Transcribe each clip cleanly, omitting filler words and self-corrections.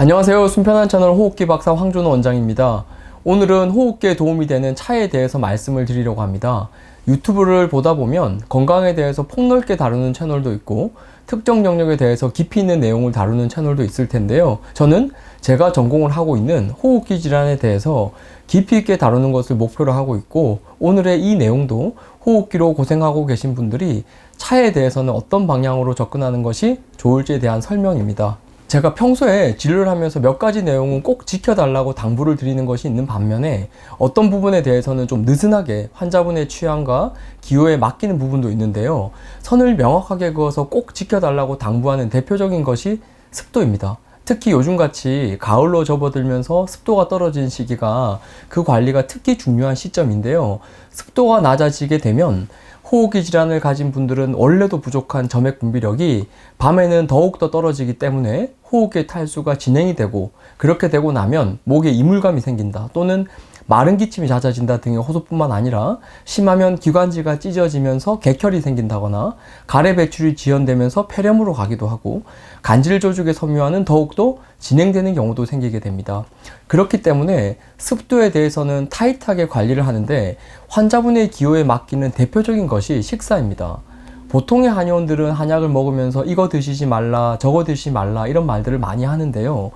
안녕하세요. 순편한 채널 호흡기 박사 황준호 원장입니다. 오늘은 호흡기에 도움이 되는 차에 대해서 말씀을 드리려고 합니다. 유튜브를 보다 보면 건강에 대해서 폭넓게 다루는 채널도 있고 특정 영역에 대해서 깊이 있는 내용을 다루는 채널도 있을 텐데요. 저는 제가 전공을 하고 있는 호흡기 질환에 대해서 깊이 있게 다루는 것을 목표로 하고 있고, 오늘의 이 내용도 호흡기로 고생하고 계신 분들이 차에 대해서는 어떤 방향으로 접근하는 것이 좋을지에 대한 설명입니다. 제가 평소에 진료를 하면서 몇 가지 내용은 꼭 지켜달라고 당부를 드리는 것이 있는 반면에 어떤 부분에 대해서는 좀 느슨하게 환자분의 취향과 기호에 맡기는 부분도 있는데요. 선을 명확하게 그어서 꼭 지켜달라고 당부하는 대표적인 것이 습도입니다. 특히 요즘같이 가을로 접어들면서 습도가 떨어진 시기가 그 관리가 특히 중요한 시점인데요. 습도가 낮아지게 되면 호흡기 질환을 가진 분들은 원래도 부족한 점액 분비력이 밤에는 더욱더 떨어지기 때문에 호흡기 탈수가 진행이 되고, 그렇게 되고 나면 목에 이물감이 생긴다, 또는 마른 기침이 잦아진다 등의 호소뿐만 아니라 심하면 기관지가 찢어지면서 객혈이 생긴다거나 가래 배출이 지연되면서 폐렴으로 가기도 하고, 간질 조직의 섬유화는 더욱더 진행되는 경우도 생기게 됩니다. 그렇기 때문에 습도에 대해서는 타이트하게 관리를 하는데 환자분의 기호에 맡기는 대표적인 것이 식사입니다. 보통의 한의원들은 한약을 먹으면서 이거 드시지 말라, 저거 드시지 말라 이런 말들을 많이 하는데요.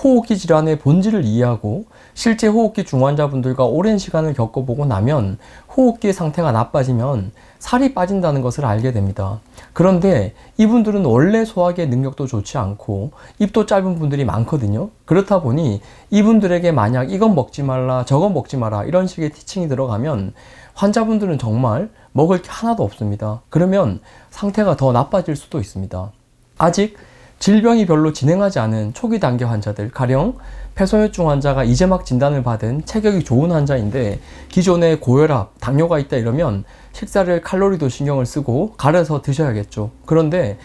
호흡기 질환의 본질을 이해하고 실제 호흡기 중환자분들과 오랜 시간을 겪어보고 나면 호흡기 상태가 나빠지면 살이 빠진다는 것을 알게 됩니다. 그런데 이분들은 원래 소화기의 능력도 좋지 않고 입도 짧은 분들이 많거든요. 그렇다 보니 이분들에게 만약 이건 먹지 말라, 저건 먹지 마라 이런 식의 티칭이 들어가면 환자분들은 정말 먹을 게 하나도 없습니다. 그러면 상태가 더 나빠질 수도 있습니다. 아직 질병이 별로 진행하지 않은 초기 단계 환자들, 가령 폐소혈증 환자가 이제 막 진단을 받은 체격이 좋은 환자인데 기존에 고혈압, 당뇨가 있다 이러면 식사를 칼로리도 신경을 쓰고 가려서 드셔야겠죠. 그런데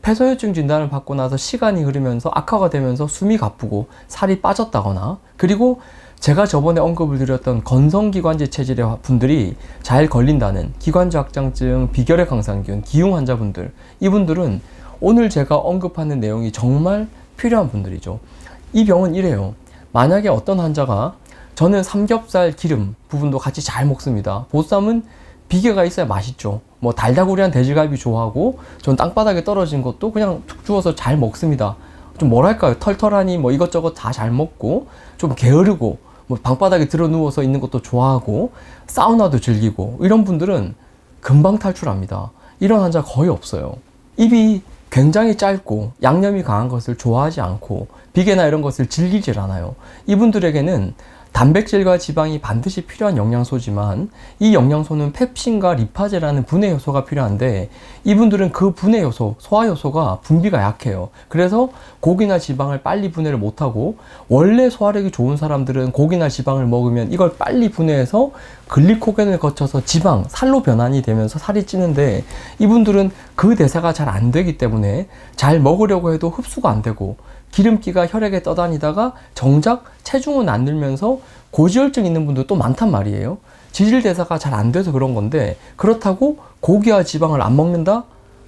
폐소혈증 진단을 받고 나서 시간이 흐르면서 악화가 되면서 숨이 가쁘고 살이 빠졌다거나, 그리고 제가 저번에 언급을 드렸던 건성기관지 체질의 분들이 잘 걸린다는 기관지 확장증, 비결핵 강상균, 기흉 환자분들, 이분들은 오늘 제가 언급하는 내용이 정말 필요한 분들이죠. 이 병은 이래요. 만약에 어떤 환자가 저는 삼겹살 기름 부분도 같이 잘 먹습니다. 보쌈은 비계가 있어야 맛있죠. 뭐 달다구리한 돼지갈비 좋아하고 전 땅바닥에 떨어진 것도 그냥 툭 주워서 잘 먹습니다. 좀 뭐랄까요, 털털하니 뭐 이것저것 다 잘 먹고 좀 게으르고 뭐 방바닥에 들어 누워서 있는 것도 좋아하고 사우나도 즐기고, 이런 분들은 금방 탈출합니다. 이런 환자 거의 없어요. 입이 굉장히 짧고 양념이 강한 것을 좋아하지 않고 비계나 이런 것을 즐기질 않아요. 이분들에게는 단백질과 지방이 반드시 필요한 영양소지만 이 영양소는 펩신과 리파제라는 분해 요소가 필요한데 이분들은 그 분해 요소, 소화 요소가 분비가 약해요. 그래서 고기나 지방을 빨리 분해를 못하고, 원래 소화력이 좋은 사람들은 고기나 지방을 먹으면 이걸 빨리 분해해서 글리코겐을 거쳐서 지방, 살로 변환이 되면서 살이 찌는데 이분들은 그 대사가 잘 안 되기 때문에 잘 먹으려고 해도 흡수가 안 되고 기름기가 혈액에 떠다니다가 정작 체중은 안 늘면서 고지혈증 있는 분도 또 많단 말이에요. 지질대사가 잘 안 돼서 그런 건데, 그렇다고 고기와 지방을 안 먹는다?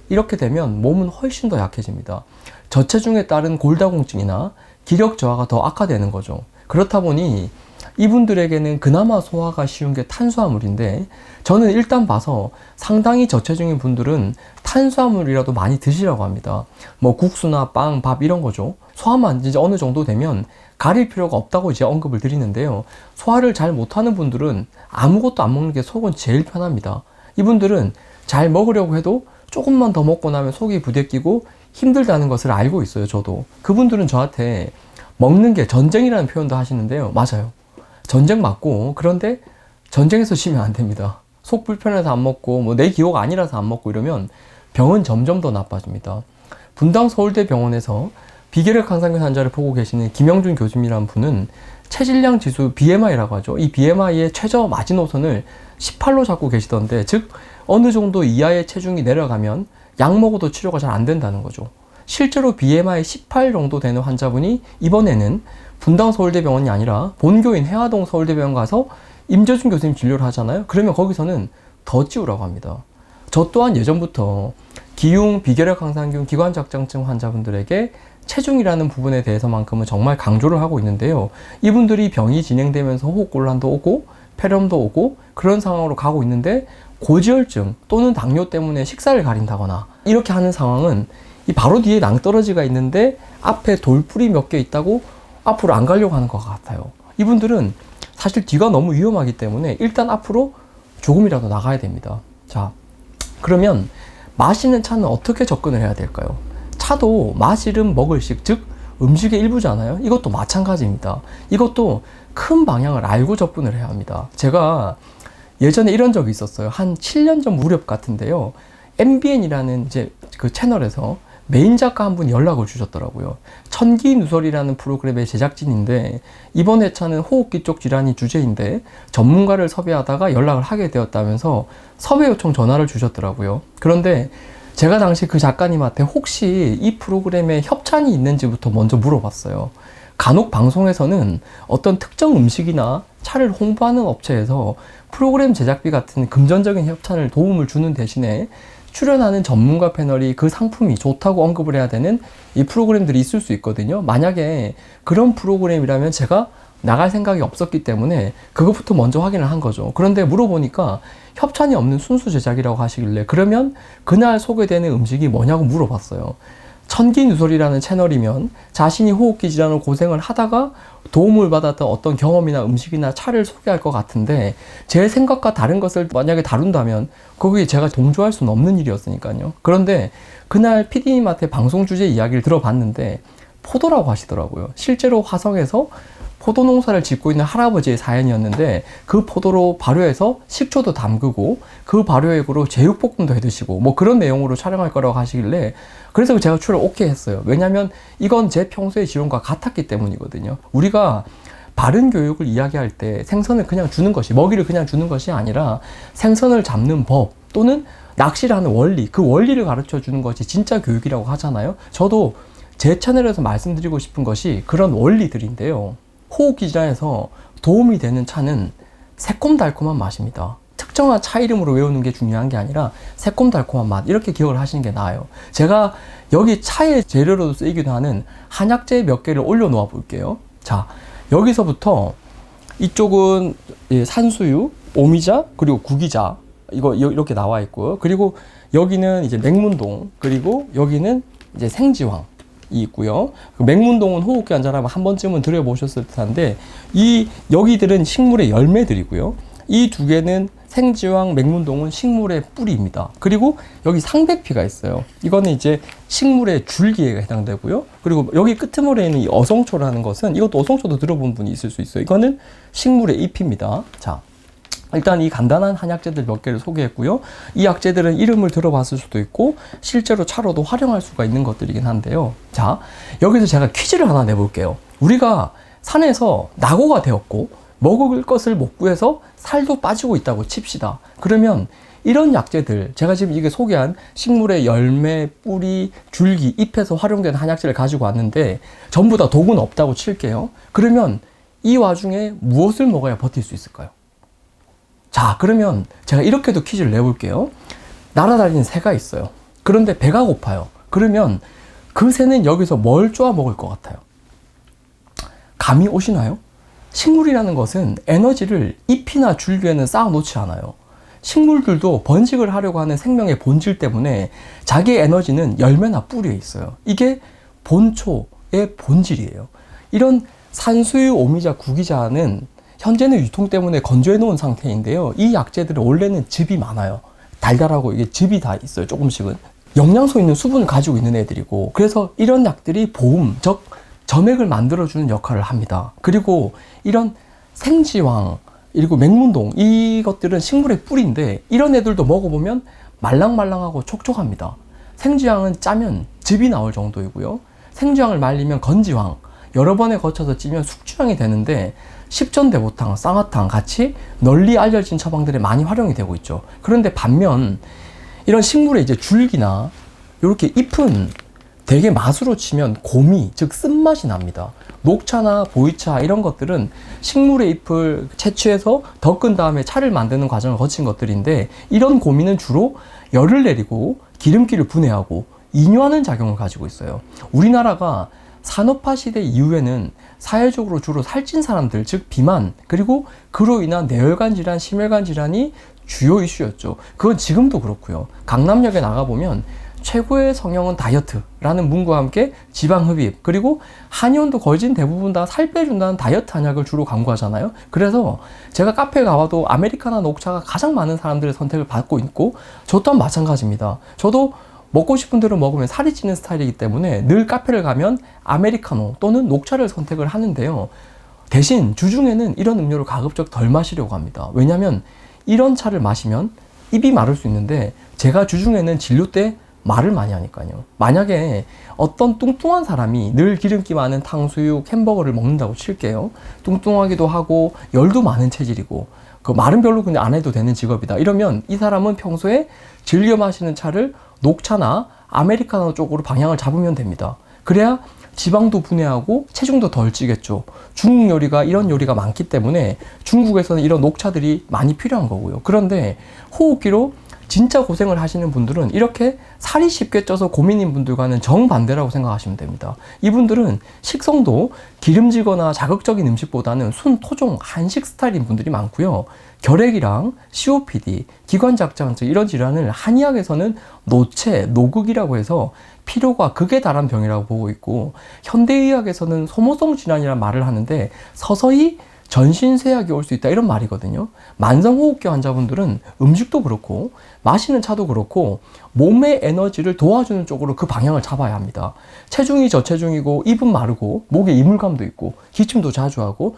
이렇게 되면 몸은 훨씬 더 약해집니다. 저체중에 따른 골다공증이나 기력 저하가 더 악화되는 거죠. 그렇다 보니 이분들에게는 그나마 소화가 쉬운 게 탄수화물인데, 저는 일단 봐서 상당히 저체중인 분들은 탄수화물이라도 많이 드시라고 합니다. 뭐 국수나 빵, 밥 이런 거죠. 소화만 이제 어느 정도 되면 가릴 필요가 없다고 이제 언급을 드리는데요. 소화를 잘 못하는 분들은 아무것도 안 먹는 게 속은 제일 편합니다. 이분들은 잘 먹으려고 해도 조금만 더 먹고 나면 속이 부대끼고 힘들다는 것을 알고 있어요, 저도. 그분들은 저한테 먹는 게 전쟁이라는 표현도 하시는데요. 맞아요. 전쟁 맞고, 그런데 전쟁에서 지면 안 됩니다. 속 불편해서 안 먹고 뭐 내 기호가 아니라서 안 먹고 이러면 병은 점점 더 나빠집니다. 분당 서울대병원에서 비계력 강상균 환자를 보고 계시는 김영준 교수님이라는 분은 체질량 지수 BMI라고 하죠. 이 BMI의 최저 마지노선을 18로 잡고 계시던데, 즉 어느 정도 이하의 체중이 내려가면 약 먹어도 치료가 잘 안 된다는 거죠. 실제로 BMI 18 정도 되는 환자분이 이번에는 분당 서울대병원이 아니라 본교인 해화동 서울대병원 가서 임재준 교수님 진료를 하잖아요. 그러면 거기서는 더 찌우라고 합니다. 저 또한 예전부터 기흉, 비계력 강상균, 기관지 확장증 환자분들에게 체중이라는 부분에 대해서만큼은 정말 강조를 하고 있는데요. 이분들이 병이 진행되면서 호흡곤란도 오고 폐렴도 오고 그런 상황으로 가고 있는데 고지혈증 또는 당뇨 때문에 식사를 가린다거나 이렇게 하는 상황은 이 바로 뒤에 낭떠러지가 있는데 앞에 돌뿌리 몇 개 있다고 앞으로 안 가려고 하는 것 같아요. 이분들은 사실 뒤가 너무 위험하기 때문에 일단 앞으로 조금이라도 나가야 됩니다. 자, 그러면 마시는 차는 어떻게 접근을 해야 될까요? 차도 마시름 먹을식, 즉 음식의 일부잖아요. 이것도 마찬가지입니다. 이것도 큰 방향을 알고 접근을 해야 합니다. 제가 예전에 이런 적이 있었어요. 한 7년 전 무렵 같은데요. MBN이라는 이제 그 채널에서 메인 작가 한 분이 연락을 주셨더라고요. 천기누설이라는 프로그램의 제작진인데 이번 회차는 호흡기 쪽 질환이 주제인데 전문가를 섭외하다가 연락을 하게 되었다면서 섭외 요청 전화를 주셨더라고요. 그런데 제가 당시 그 작가님한테 혹시 이 프로그램에 협찬이 있는지부터 먼저 물어봤어요. 간혹 방송에서는 어떤 특정 음식이나 차를 홍보하는 업체에서 프로그램 제작비 같은 금전적인 협찬을 도움을 주는 대신에 출연하는 전문가 패널이 그 상품이 좋다고 언급을 해야 되는 이 프로그램들이 있을 수 있거든요. 만약에 그런 프로그램이라면 제가 나갈 생각이 없었기 때문에 그것부터 먼저 확인을 한 거죠. 그런데 물어보니까 협찬이 없는 순수 제작이라고 하시길래 그러면 그날 소개되는 음식이 뭐냐고 물어봤어요. 천기누설이라는 채널이면 자신이 호흡기 질환으로 고생을 하다가 도움을 받았던 어떤 경험이나 음식이나 차를 소개할 것 같은데 제 생각과 다른 것을 만약에 다룬다면 거기에 제가 동조할 수는 없는 일이었으니까요. 그런데 그날 PD님한테 방송 주제 이야기를 들어봤는데 포도라고 하시더라고요. 실제로 화성에서 포도 농사를 짓고 있는 할아버지의 사연이었는데 그 포도로 발효해서 식초도 담그고 그 발효액으로 제육볶음도 해 드시고 뭐 그런 내용으로 촬영할 거라고 하시길래 그래서 제가 출연 오케이 했어요. 왜냐하면 이건 제 평소의 지론과 같았기 때문이거든요. 우리가 바른 교육을 이야기할 때 생선을 그냥 주는 것이, 먹이를 그냥 주는 것이 아니라 생선을 잡는 법 또는 낚시를 하는 원리, 그 원리를 가르쳐 주는 것이 진짜 교육이라고 하잖아요. 저도 제 채널에서 말씀드리고 싶은 것이 그런 원리들인데요. 호흡기 질환에서 도움이 되는 차는 새콤달콤한 맛입니다. 특정한 차 이름으로 외우는 게 중요한 게 아니라 새콤달콤한 맛, 이렇게 기억을 하시는 게 나아요. 제가 여기 차의 재료로도 쓰이기도 하는 한약재 몇 개를 올려 놓아 볼게요. 자, 여기서부터 이쪽은 산수유, 오미자, 그리고 구기자, 이거 이렇게 나와 있고요. 그리고 여기는 이제 맹문동, 그리고 여기는 이제 생지황 이 있고요. 맹문동은 호흡기 환자라면 한 번쯤은 들여보셨을 듯한데 여기들은 식물의 열매들이고요. 이 두 개는 생지황, 맹문동은 식물의 뿌리입니다. 그리고 여기 상백피가 있어요. 이거는 이제 식물의 줄기에 해당되고요. 그리고 여기 끄트머리에 있는 이 어성초라는 것은 이것도 어성초도 들어본 분이 있을 수 있어요. 이거는 식물의 잎입니다. 자, 일단 이 간단한 한약재들 몇 개를 소개했고요. 이 약재들은 이름을 들어봤을 수도 있고 실제로 차로도 활용할 수가 있는 것들이긴 한데요. 자, 여기서 제가 퀴즈를 하나 내볼게요. 우리가 산에서 낙오가 되었고 먹을 것을 못 구해서 살도 빠지고 있다고 칩시다. 그러면 이런 약재들, 제가 지금 이게 소개한 식물의 열매, 뿌리, 줄기, 잎에서 활용된 한약재를 가지고 왔는데 전부 다 독은 없다고 칠게요. 그러면 이 와중에 무엇을 먹어야 버틸 수 있을까요? 자, 그러면 제가 이렇게도 퀴즈를 내볼게요. 날아다니는 새가 있어요. 그런데 배가 고파요. 그러면 그 새는 여기서 뭘 쪼아 먹을 것 같아요? 감이 오시나요? 식물이라는 것은 에너지를 잎이나 줄기에는 쌓아 놓지 않아요. 식물들도 번식을 하려고 하는 생명의 본질 때문에 자기의 에너지는 열매나 뿌리에 있어요. 이게 본초의 본질이에요. 이런 산수유, 오미자, 구기자는 현재는 유통 때문에 건조해 놓은 상태인데요. 이 약재들은 원래는 즙이 많아요. 달달하고 이게 즙이 다 있어요. 조금씩은. 영양소 있는 수분을 가지고 있는 애들이고, 그래서 이런 약들이 보음, 즉 점액을 만들어주는 역할을 합니다. 그리고 이런 생지황, 그리고 맹문동, 이것들은 식물의 뿌리인데 이런 애들도 먹어보면 말랑말랑하고 촉촉합니다. 생지황은 짜면 즙이 나올 정도이고요. 생지황을 말리면 건지황, 여러 번에 거쳐서 찌면 숙주황이 되는데 십전대보탕, 쌍화탕 같이 널리 알려진 처방들에 많이 활용이 되고 있죠. 그런데 반면 이런 식물의 이제 줄기나 이렇게 잎은 되게 맛으로 치면 고미, 즉 쓴맛이 납니다. 녹차나 보이차 이런 것들은 식물의 잎을 채취해서 덮은 다음에 차를 만드는 과정을 거친 것들인데 이런 고미는 주로 열을 내리고 기름기를 분해하고 인유하는 작용을 가지고 있어요. 우리나라가 산업화 시대 이후에는 사회적으로 주로 살찐 사람들, 즉 비만, 그리고 그로 인한 뇌혈관 질환, 심혈관 질환이 주요 이슈였죠. 그건 지금도 그렇고요. 강남역에 나가보면 최고의 성형은 다이어트라는 문구와 함께 지방 흡입, 그리고 한의원도 거진 대부분 다 살 빼준다는 다이어트 한약을 주로 광고하잖아요. 그래서 제가 카페에 가봐도 아메리카노 녹차가 가장 많은 사람들의 선택을 받고 있고, 저 또한 마찬가지입니다. 저도 먹고 싶은 대로 먹으면 살이 찌는 스타일이기 때문에 늘 카페를 가면 아메리카노 또는 녹차를 선택을 하는데요. 대신 주중에는 이런 음료를 가급적 덜 마시려고 합니다. 왜냐하면 이런 차를 마시면 입이 마를 수 있는데, 제가 주중에는 진료 때 말을 많이 하니까요. 만약에 어떤 뚱뚱한 사람이 늘 기름기 많은 탕수육, 햄버거를 먹는다고 칠게요. 뚱뚱하기도 하고 열도 많은 체질이고 그 말은 별로 그냥 안 해도 되는 직업이다. 이러면 이 사람은 평소에 즐겨 마시는 차를 녹차나 아메리카노 쪽으로 방향을 잡으면 됩니다. 그래야 지방도 분해하고 체중도 덜 찌겠죠. 중국 요리가 이런 요리가 많기 때문에 중국에서는 이런 녹차들이 많이 필요한 거고요. 그런데 호흡기로 진짜 고생을 하시는 분들은 이렇게 살이 쉽게 쪄서 고민인 분들과는 정반대라고 생각하시면 됩니다. 이분들은 식성도 기름지거나 자극적인 음식보다는 순, 토종, 한식 스타일인 분들이 많고요. 결핵이랑 COPD, 기관작장증 이런 질환을 한의학에서는 노체, 노극이라고 해서 피로가 극에 달한 병이라고 보고 있고, 현대의학에서는 소모성 질환이라는 말을 하는데 서서히 전신쇠약이 올 수 있다 이런 말이거든요. 만성호흡기 환자분들은 음식도 그렇고 마시는 차도 그렇고 몸의 에너지를 도와주는 쪽으로 그 방향을 잡아야 합니다. 체중이 저체중이고 입은 마르고 목에 이물감도 있고 기침도 자주 하고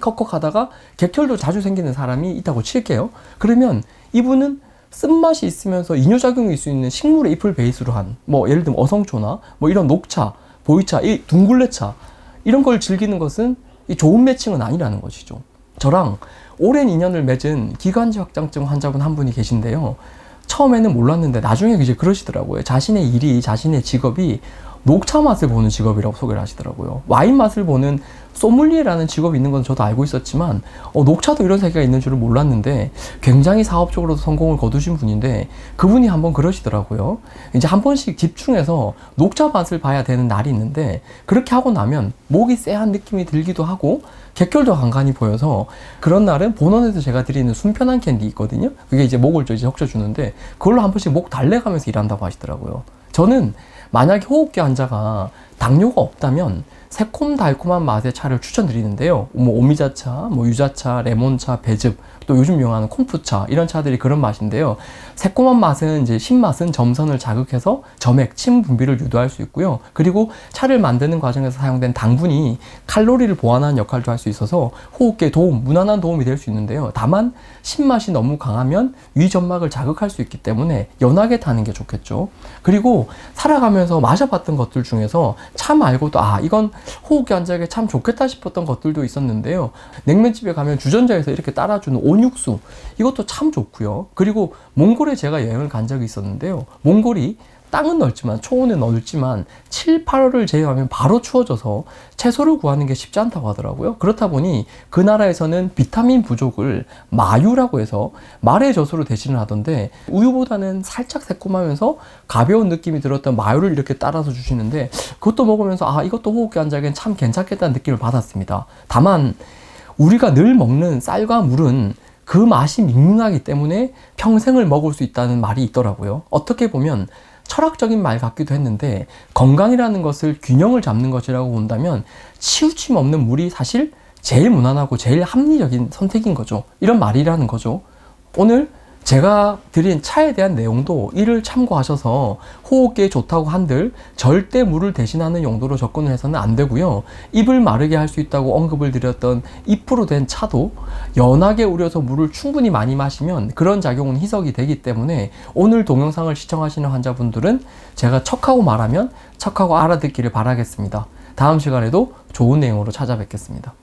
컥컥하다가 객혈도 자주 생기는 사람이 있다고 칠게요. 그러면 이분은 쓴맛이 있으면서 이뇨작용이 있을 수 있는 식물의 잎을 베이스로 한 뭐 예를 들면 어성초나 뭐 이런 녹차, 보이차, 이 둥글레차 이런 걸 즐기는 것은 이 좋은 매칭은 아니라는 것이죠. 저랑 오랜 인연을 맺은 기관지 확장증 환자분 한 분이 계신데요. 처음에는 몰랐는데 나중에 이제 그러시더라고요. 자신의 일이, 자신의 직업이 녹차 맛을 보는 직업이라고 소개를 하시더라고요. 와인 맛을 보는 소믈리에라는 직업이 있는 건 저도 알고 있었지만 녹차도 이런 세계가 있는 줄은 몰랐는데 굉장히 사업적으로도 성공을 거두신 분인데, 그분이 한번 그러시더라고요. 이제 한 번씩 집중해서 녹차 맛을 봐야 되는 날이 있는데 그렇게 하고 나면 목이 쎄한 느낌이 들기도 하고 객결도 간간히 보여서 그런 날은 본원에서 제가 드리는 순편한 캔디 있거든요. 그게 이제 목을 이제 적셔주는데 그걸로 한 번씩 목 달래가면서 일한다고 하시더라고요. 저는 만약에 호흡기 환자가 당뇨가 없다면 새콤달콤한 맛의 차를 추천드리는데요. 뭐 오미자차, 뭐 유자차, 레몬차, 배즙, 또 요즘 유행하는 콩푸차 이런 차들이 그런 맛인데요. 새콤한 맛은 이제 신맛은 점선을 자극해서 점액, 침 분비를 유도할 수 있고요. 그리고 차를 만드는 과정에서 사용된 당분이 칼로리를 보완하는 역할도 할 수 있어서 호흡기에 도움, 무난한 도움이 될 수 있는데요. 다만 신맛이 너무 강하면 위점막을 자극할 수 있기 때문에 연하게 타는 게 좋겠죠. 그리고 살아가면서 마셔봤던 것들 중에서 차 말고도 이건 호흡기 환자에게 참 좋겠다 싶었던 것들도 있었는데요. 냉면집에 가면 주전자에서 이렇게 따라주는 온육수, 이것도 참 좋고요. 그리고 몽골에 제가 여행을 간 적이 있었는데요. 몽골이 땅은 넓지만 초원은 넓지만 7, 8월을 제외하면 바로 추워져서 채소를 구하는 게 쉽지 않다고 하더라고요. 그렇다 보니 그 나라에서는 비타민 부족을 마유라고 해서 말의 젖으로 대신을 하던데, 우유보다는 살짝 새콤하면서 가벼운 느낌이 들었던 마유를 이렇게 따라서 주시는데 그것도 먹으면서 이것도 호흡기 환자에겐 참 괜찮겠다는 느낌을 받았습니다. 다만 우리가 늘 먹는 쌀과 물은 그 맛이 밍밍하기 때문에 평생을 먹을 수 있다는 말이 있더라고요. 어떻게 보면 철학적인 말 같기도 했는데, 건강이라는 것을 균형을 잡는 것이라고 본다면 치우침 없는 물이 사실 제일 무난하고 제일 합리적인 선택인 거죠. 이런 말이라는 거죠. 오늘 제가 드린 차에 대한 내용도 이를 참고하셔서 호흡기에 좋다고 한들 절대 물을 대신하는 용도로 접근을 해서는 안 되고요. 입을 마르게 할 수 있다고 언급을 드렸던 잎으로 된 차도 연하게 우려서 물을 충분히 많이 마시면 그런 작용은 희석이 되기 때문에 오늘 동영상을 시청하시는 환자분들은 제가 척하고 말하면 척하고 알아듣기를 바라겠습니다. 다음 시간에도 좋은 내용으로 찾아뵙겠습니다.